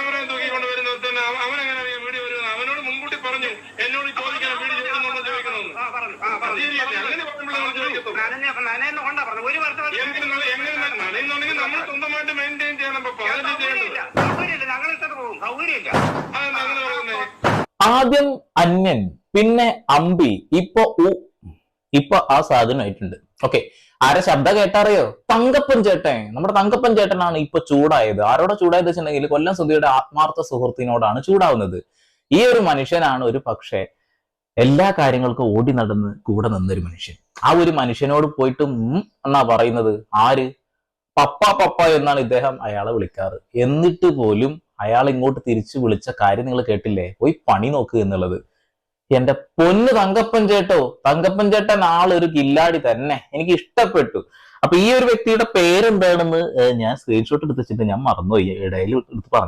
Camera തൂക്കിക്കൊണ്ട് വരുന്നത് അവനെങ്ങനെ video വരുന്നത്? അവനോട് മുൻകൂട്ടി പറഞ്ഞു എന്നോട് ചോദിക്കാൻ വീഡിയോ ചോദിക്കണമെന്ന് ചോദിക്കണമെന്ന്. അങ്ങനെ നനയുന്നുണ്ടെങ്കിൽ നമ്മൾ സ്വന്തമായിട്ട് മെയിൻറ്റെയിൻ ചെയ്യണം. ആദ്യം അന്യൻ, പിന്നെ അമ്പി, ഇപ്പൊ ആ സാധനമായിട്ടുണ്ട്. ഓക്കെ, ആരെ ശബ്ദം കേട്ടറിയോ? തങ്കപ്പൻ ചേട്ടൻ. നമ്മുടെ തങ്കപ്പൻ ചേട്ടനാണ് ഇപ്പൊ ചൂടായത്. ആരോടെ ചൂടായത് വെച്ചിട്ടുണ്ടെങ്കിൽ കൊല്ലം സുധിയുടെ ആത്മാർത്ഥ സുഹൃത്തിനോടാണ് ചൂടാവുന്നത്. ഈ ഒരു മനുഷ്യനാണ് ഒരു പക്ഷേ എല്ലാ കാര്യങ്ങൾക്കും ഓടി നടന്ന് കൂടെ നിന്നൊരു മനുഷ്യൻ. ആ ഒരു മനുഷ്യനോട് പോയിട്ട് എന്നാ പറയുന്നത്? ആര്? പപ്പ എന്നാണ് ഇദ്ദേഹം അയാളെ വിളിക്കാറ്. എന്നിട്ട് പോലും അയാൾ ഇങ്ങോട്ട് തിരിച്ചു വിളിച്ച കാര്യം നിങ്ങൾ കേട്ടില്ലേ? പോയി പണി നോക്കുക എന്നുള്ളത്. എന്റെ പൊന്ന് തങ്കപ്പൻ ചേട്ടൻ ആളൊരു കില്ലാടി തന്നെ. എനിക്ക് ഇഷ്ടപ്പെട്ടു. അപ്പൊ ഈ ഒരു വ്യക്തിയുടെ പേരെന്താണെന്ന് ഞാൻ സ്ക്രീൻഷോട്ട് എടുത്ത് വെച്ചിട്ട് ഞാൻ മറന്നുപോയി, ഇടയിൽ എടുത്ത് പറഞ്ഞു.